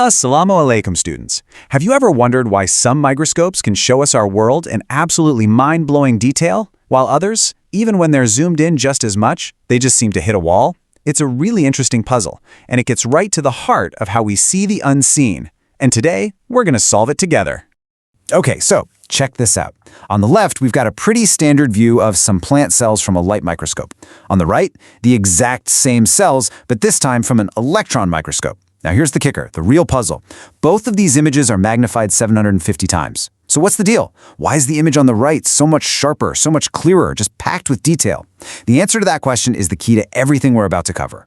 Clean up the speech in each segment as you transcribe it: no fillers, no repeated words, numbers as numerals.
Assalamu alaikum, students. Have you ever wondered why some microscopes can show us our world in absolutely mind-blowing detail, while others, even when they're zoomed in just as much, they just seem to hit a wall? It's a really interesting puzzle, and it gets right to the heart of how we see the unseen. And today, we're going to solve it together. Okay, so check this out. On the left, we've got a pretty standard view of some plant cells from a light microscope. On the right, the exact same cells, but this time from an electron microscope. Now here's the kicker, the real puzzle. Both of these images are magnified 750 times. So what's the deal? Why is the image on the right so much sharper, so much clearer, just packed with detail? The answer to that question is the key to everything we're about to cover.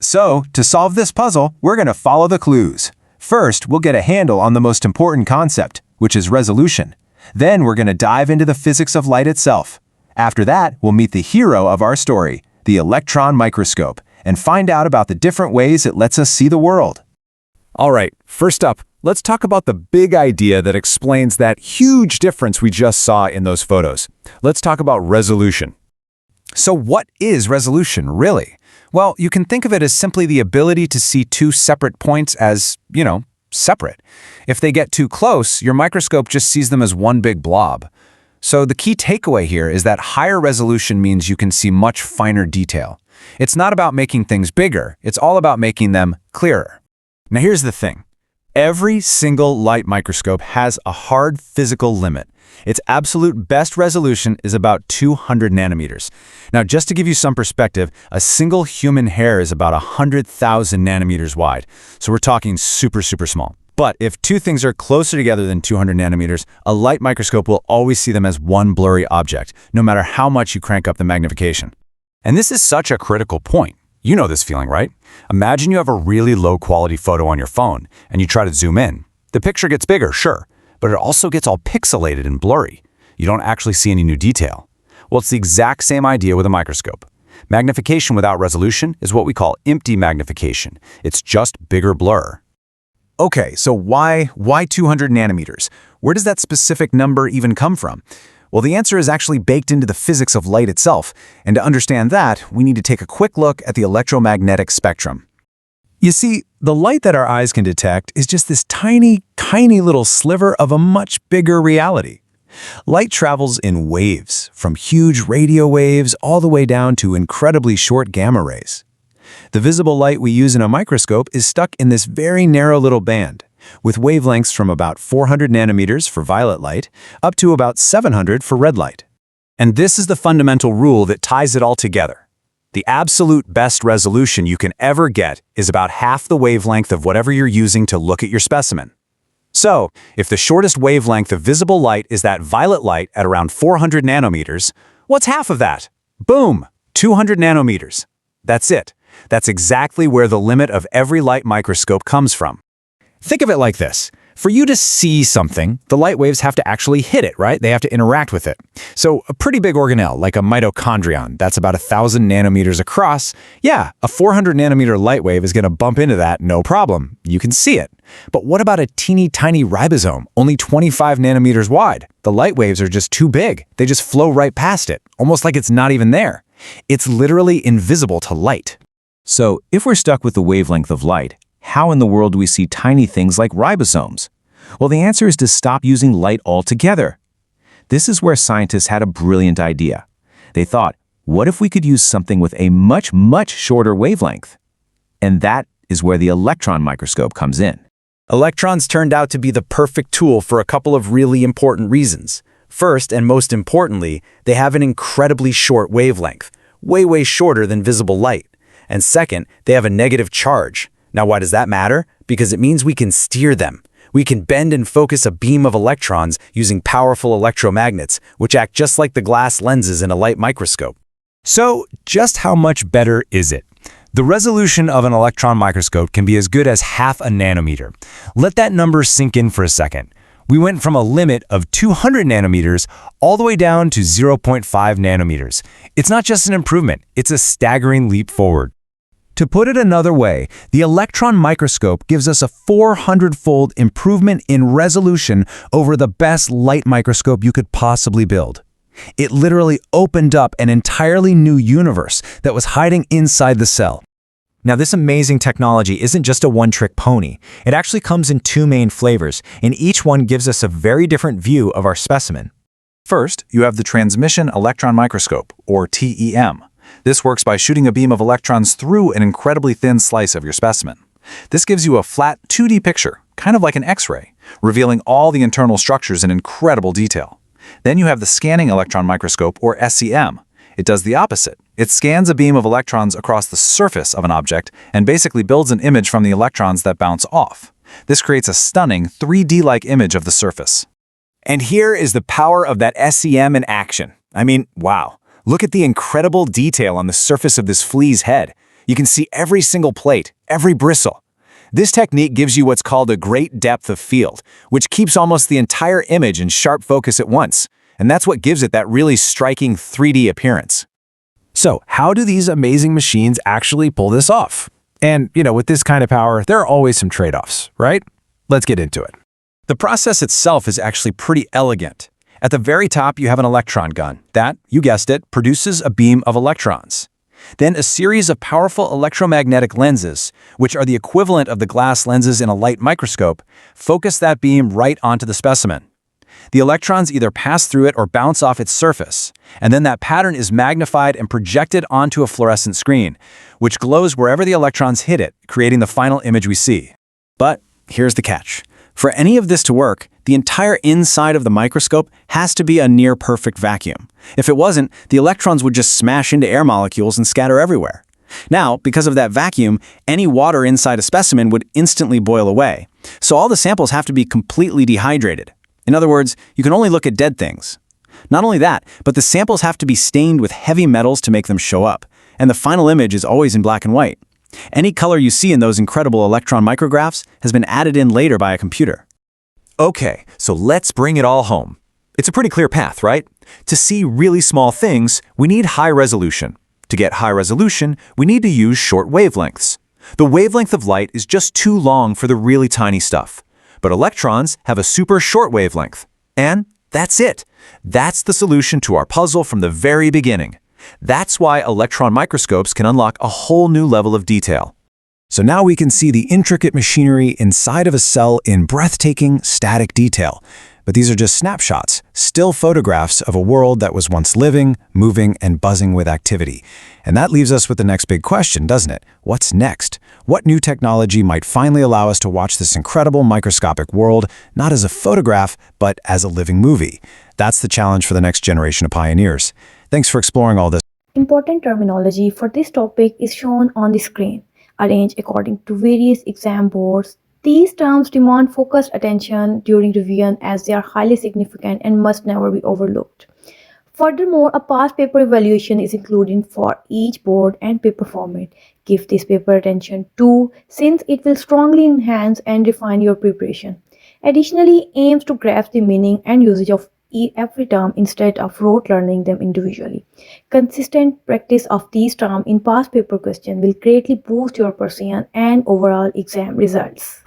So, to solve this puzzle, we're going to follow the clues. First, we'll get a handle on the most important concept, which is resolution. Then we're going to dive into the physics of light itself. After that, we'll meet the hero of our story, the electron microscope, and find out about the different ways it lets us see the world. All right, first up, let's talk about the big idea that explains that huge difference we just saw in those photos. Let's talk about resolution. So what is resolution, really? Well, you can think of it as simply the ability to see two separate points as, separate. If they get too close, your microscope just sees them as one big blob. So the key takeaway here is that higher resolution means you can see much finer detail. It's not about making things bigger, it's all about making them clearer. Now here's the thing. Every single light microscope has a hard physical limit. Its absolute best resolution is about 200 nanometers. Now just to give you some perspective, a single human hair is about 100,000 nanometers wide. So we're talking super small. But if two things are closer together than 200 nanometers, a light microscope will always see them as one blurry object, no matter how much you crank up the magnification. And this is such a critical point. You know this feeling, right? Imagine you have a really low-quality photo on your phone, and you try to zoom in. The picture gets bigger, sure, but it also gets all pixelated and blurry. You don't actually see any new detail. Well, it's the exact same idea with a microscope. Magnification without resolution is what we call empty magnification. It's just bigger blur. Okay, so why 200 nanometers? Where does that specific number even come from? Well, the answer is actually baked into the physics of light itself, and to understand that, we need to take a quick look at the electromagnetic spectrum. You see, the light that our eyes can detect is just this tiny little sliver of a much bigger reality. Light travels in waves, from huge radio waves all the way down to incredibly short gamma rays. The visible light we use in a microscope is stuck in this very narrow little band, with wavelengths from about 400 nanometers for violet light up to about 700 for red light. And this is the fundamental rule that ties it all together. The absolute best resolution you can ever get is about half the wavelength of whatever you're using to look at your specimen. So, if the shortest wavelength of visible light is that violet light at around 400 nanometers, what's half of that? Boom! 200 nanometers. That's it. That's exactly where the limit of every light microscope comes from. Think of it like this. For you to see something, the light waves have to actually hit it, right? They have to interact with it. So a pretty big organelle, like a mitochondrion, that's about 1,000 nanometers across, yeah, a 400 nanometer light wave is going to bump into that, no problem. You can see it. But what about a teeny tiny ribosome, only 25 nanometers wide? The light waves are just too big. They just flow right past it, almost like it's not even there. It's literally invisible to light. So if we're stuck with the wavelength of light, how in the world do we see tiny things like ribosomes? Well, the answer is to stop using light altogether. This is where scientists had a brilliant idea. They thought, what if we could use something with a much shorter wavelength? And that is where the electron microscope comes in. Electrons turned out to be the perfect tool for a couple of really important reasons. First, and most importantly, they have an incredibly short wavelength, way shorter than visible light. And second, they have a negative charge. Now, why does that matter? Because it means we can steer them. We can bend and focus a beam of electrons using powerful electromagnets, which act just like the glass lenses in a light microscope. So, just how much better is it? The resolution of an electron microscope can be as good as half a nanometer. Let that number sink in for a second. We went from a limit of 200 nanometers all the way down to 0.5 nanometers. It's not just an improvement, it's a staggering leap forward. To put it another way, the electron microscope gives us a 400-fold improvement in resolution over the best light microscope you could possibly build. It literally opened up an entirely new universe that was hiding inside the cell. Now, this amazing technology isn't just a one-trick pony. It actually comes in two main flavors, and each one gives us a very different view of our specimen. First, you have the transmission electron microscope, or TEM. This works by shooting a beam of electrons through an incredibly thin slice of your specimen. This gives you a flat 2D picture, kind of like an X-ray, revealing all the internal structures in incredible detail. Then you have the scanning electron microscope, or SEM. It does the opposite. It scans a beam of electrons across the surface of an object and basically builds an image from the electrons that bounce off. This creates a stunning 3D-like image of the surface. And here is the power of that SEM in action. I mean, wow. Look at the incredible detail on the surface of this flea's head. You can see every single plate, every bristle. This technique gives you what's called a great depth of field, which keeps almost the entire image in sharp focus at once. And that's what gives it that really striking 3D appearance. So, how do these amazing machines actually pull this off? And, with this kind of power, there are always some trade-offs, right? Let's get into it. The process itself is actually pretty elegant. At the very top, you have an electron gun that, you guessed it, produces a beam of electrons. Then a series of powerful electromagnetic lenses, which are the equivalent of the glass lenses in a light microscope, focus that beam right onto the specimen. The electrons either pass through it or bounce off its surface, and then that pattern is magnified and projected onto a fluorescent screen, which glows wherever the electrons hit it, creating the final image we see. But here's the catch. For any of this to work, the entire inside of the microscope has to be a near-perfect vacuum. If it wasn't, the electrons would just smash into air molecules and scatter everywhere. Now, because of that vacuum, any water inside a specimen would instantly boil away. So all the samples have to be completely dehydrated. In other words, you can only look at dead things. Not only that, but the samples have to be stained with heavy metals to make them show up, and the final image is always in black and white. Any color you see in those incredible electron micrographs has been added in later by a computer. Okay, so let's bring it all home. It's a pretty clear path, right? To see really small things, we need high resolution. To get high resolution, we need to use short wavelengths. The wavelength of light is just too long for the really tiny stuff. But electrons have a super short wavelength. And that's it. That's the solution to our puzzle from the very beginning. That's why electron microscopes can unlock a whole new level of detail. So now we can see the intricate machinery inside of a cell in breathtaking, static detail. But these are just snapshots, still photographs of a world that was once living, moving, and buzzing with activity. And that leaves us with the next big question, doesn't it? What's next? What new technology might finally allow us to watch this incredible microscopic world, not as a photograph, but as a living movie? That's the challenge for the next generation of pioneers. Thanks for exploring all this. Important terminology for this topic is shown on the screen, arranged according to various exam boards. These terms demand focused attention during revision as they are highly significant and must never be overlooked. Furthermore, a past paper evaluation is included for each board and paper format. Give this paper attention too, since it will strongly enhance and refine your preparation. Additionally, aims to grasp the meaning and usage of every term instead of rote learning them individually. Consistent practice of these terms in past paper questions will greatly boost your precision and overall exam results.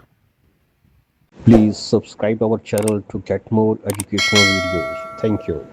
Please subscribe our channel to get more educational videos. Thank you.